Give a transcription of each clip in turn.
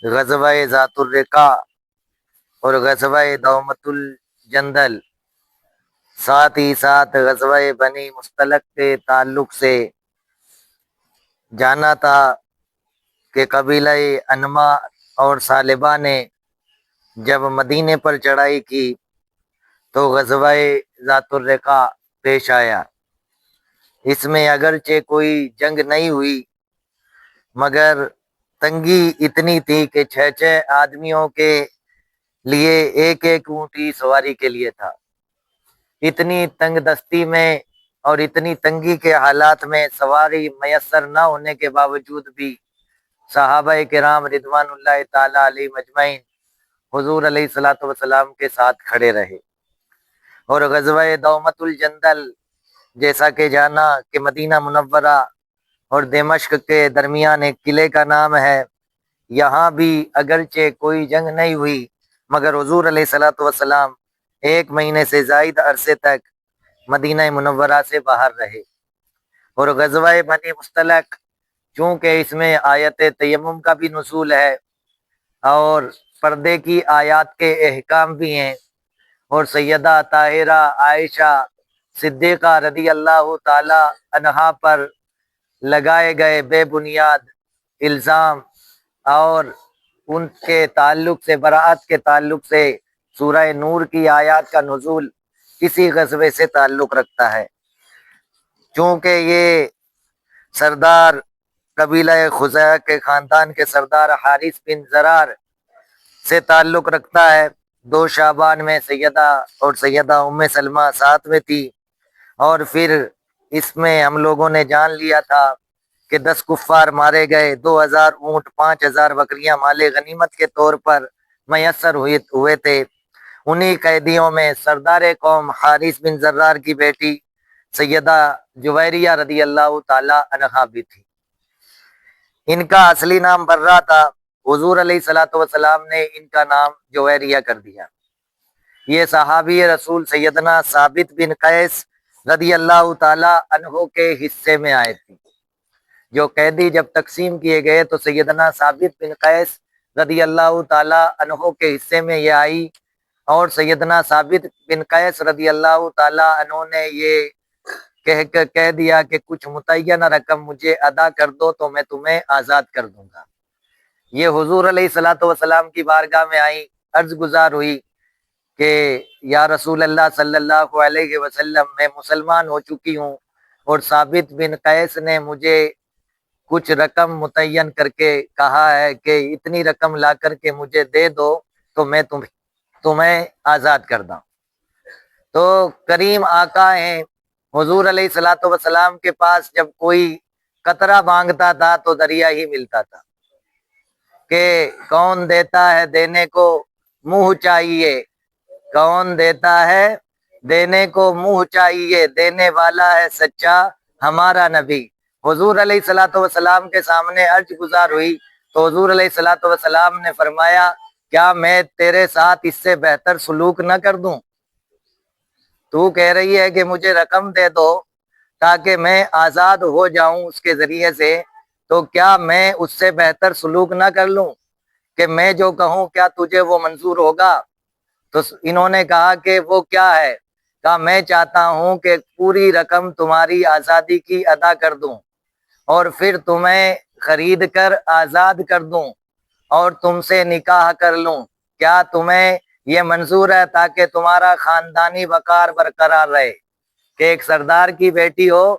غزوہ ذات الرقاع اور غزوہ دومت الجندل، ساتھ ہی ساتھ غزوہ بنی مستلق کے تعلق سے جانا تھا کہ قبیلہ انما اور ثعلبہ نے جب مدینے پر چڑھائی کی تو غزوہ ذات الرقاع پیش آیا۔ اس میں اگرچہ کوئی جنگ نہیں ہوئی مگر تنگی اتنی تھی کہ 6 آدمیوں کے لیے ایک ایک اونٹ ہی سواری کے لیے تھا۔ اتنی تنگ دستی میں اور اتنی تنگی کے حالات میں سواری میسر نہ ہونے کے باوجود بھی صحابہ کرام رضوان اللہ تعالی علیہ مجمعین حضور علیہ الصلوۃ والسلام کے ساتھ کھڑے رہے۔ اور غزوہ دومت الجندل جیسا کہ جانا کہ مدینہ منورہ اور دمشق کے درمیان ایک قلعے کا نام ہے، یہاں بھی اگرچہ کوئی جنگ نہیں ہوئی مگر حضور علیہ الصلوۃ والسلام 1 مہینے سے زائد عرصے تک مدینہ منورہ سے باہر رہے۔ اور غزوہ بنی مستلق چونکہ اس میں آیت تیمم کا بھی نزول ہے اور پردے کی آیات کے احکام بھی ہیں، اور سیدہ طاہرہ عائشہ صدیقہ رضی اللہ تعالی عنہا پر لگائے گئے بے بنیاد الزام اور ان کے تعلق سے براءت کے تعلق سے سورہ نور کی آیات کا نزول اسی غزوے سے تعلق رکھتا ہے۔ چونکہ یہ سردار قبیلہ خزاعہ کے خاندان کے سردار حارث بن زرار سے تعلق رکھتا ہے۔ 2 شعبان میں سیدہ اور سیدہ ام سلمہ ساتھ میں تھی، اور پھر اس میں ہم لوگوں نے جان لیا تھا کہ 10 کفار مارے گئے، 2000 اونٹ 5000 بکریاں مال غنیمت کے طور پر میسر ہوئے تھے۔ انہی قیدیوں میں سردار قوم حارث بن زرار کی بیٹی سیدہ جویریہ رضی اللہ تعالی عنہا بھی تھی۔ ان کا اصلی نام برہ تھا، حضور علیہ الصلوۃ والسلام نے ان کا نام جویریہ کر دیا۔ یہ صحابی رسول سیدنا ثابت بن قیس رضی اللہ تعالی عنہ کے حصے میں آئے تھے۔ جو قیدی جب تقسیم کیے گئے تو سیدنا ثابت بن قیس رضی اللہ تعالی عنہ کے حصے میں یہ آئی، اور سیدنا ثابت بن قیس رضی اللہ تعالی عنہ نے یہ کہہ دیا کہ کچھ متعینہ رقم مجھے ادا کر دو تو میں تمہیں آزاد کر دوں گا۔ یہ حضور علیہ الصلوۃ والسلام کی بارگاہ میں آئی، عرض گزار ہوئی کہ یا رسول اللہ صلی اللہ علیہ وسلم، میں مسلمان ہو چکی ہوں اور ثابت بن قیس نے مجھے کچھ رقم متعین کر کے کہا ہے کہ اتنی رقم لا کر کے مجھے دے دو تو میں تمہیں آزاد کر دوں۔ تو کریم آقا ہیں، حضور علیہ الصلوۃ والسلام کے پاس جب کوئی قطرہ مانگتا تھا تو دریا ہی ملتا تھا کہ کون دیتا ہے دینے کو منہ چاہیے، کون دیتا ہے دینے کو منہ چاہیے، دینے والا ہے سچا ہمارا نبی۔ حضور علیہ الصلوۃ والسلام کے سامنے عرض گزار ہوئی تو حضور علیہ الصلوۃ والسلام نے فرمایا، کیا میں تیرے ساتھ اس سے بہتر سلوک نہ کر دوں؟ تو کہہ رہی ہے کہ مجھے رقم دے دو تاکہ میں آزاد ہو جاؤں اس کے ذریعے سے، تو کیا میں اس سے بہتر سلوک نہ کر لوں کہ میں جو کہوں کیا تجھے وہ منظور ہوگا؟ تو انہوں نے کہا کہ وہ کیا ہے؟ کہا میں چاہتا ہوں کہ پوری رقم تمہاری آزادی کی ادا کر دوں اور پھر تمہیں خرید کر آزاد کر دوں اور تم سے نکاح کر لوں، کیا تمہیں یہ منظور ہے؟ تاکہ تمہارا خاندانی وقار برقرار رہے کہ ایک سردار کی بیٹی ہو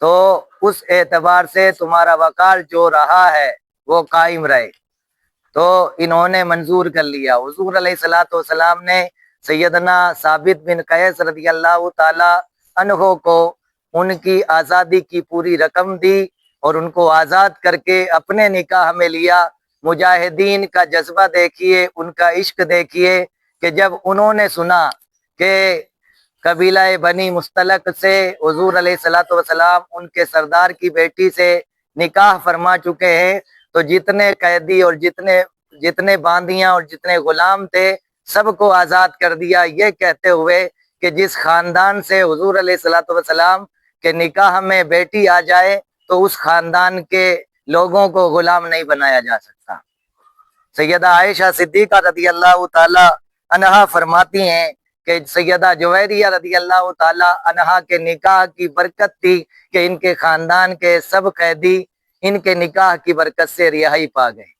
تو اس اعتبار سے تمہارا وقار جو رہا ہے وہ قائم رہے۔ تو انہوں نے منظور کر لیا۔ حضور علیہ الصلوۃ والسلام نے سیدنا ثابت بن قیس رضی اللہ تعالی عنہ کو ان کی آزادی کی پوری رقم دی اور ان کو آزاد کر کے اپنے نکاح میں لیا۔ مجاہدین کا جذبہ دیکھیے، ان کا عشق دیکھیے کہ جب انہوں نے سنا کہ قبیلہ بنی مستلق سے حضور علیہ الصلوۃ والسلام ان کے سردار کی بیٹی سے نکاح فرما چکے ہیں تو جتنے قیدی اور جتنے باندیاں اور جتنے غلام تھے سب کو آزاد کر دیا، یہ کہتے ہوئے کہ جس خاندان سے حضور علیہ الصلوۃ والسلام کے نکاح میں بیٹی آ جائے تو اس خاندان کے لوگوں کو غلام نہیں بنایا جا سکتا۔ سیدہ عائشہ صدیقہ رضی اللہ تعالی عنہا فرماتی ہیں کہ سیدہ جویریہ رضی اللہ تعالی عنہا کے نکاح کی برکت تھی کہ ان کے خاندان کے سب قیدی ان کے نکاح کی برکت سے رہائی پا گئے۔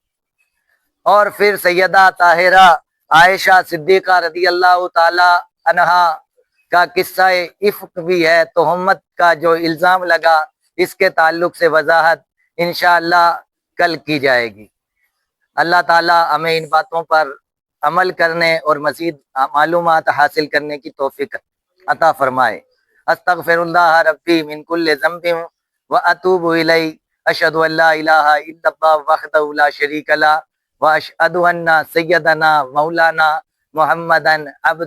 اور پھر سیدہ طاہرہ عائشہ صدیقہ رضی اللہ تعالی عنہا کا قصہ افک بھی ہے، تہمت کا جو الزام لگا، اس کے تعلق سے وضاحت انشاءاللہ کل کی جائے گی۔ اللہ تعالی ہمیں ان باتوں پر عمل کرنے اور مزید معلومات حاصل کرنے کی توفیق عطا فرمائے۔ استغفر اللہ ربی من کل ذنب واتوب الیہ، اشہد ان لا الہ الا اللہ وحدہ لا شریک لہ واشہد ان سیدنا مولانا محمدًا عبدہ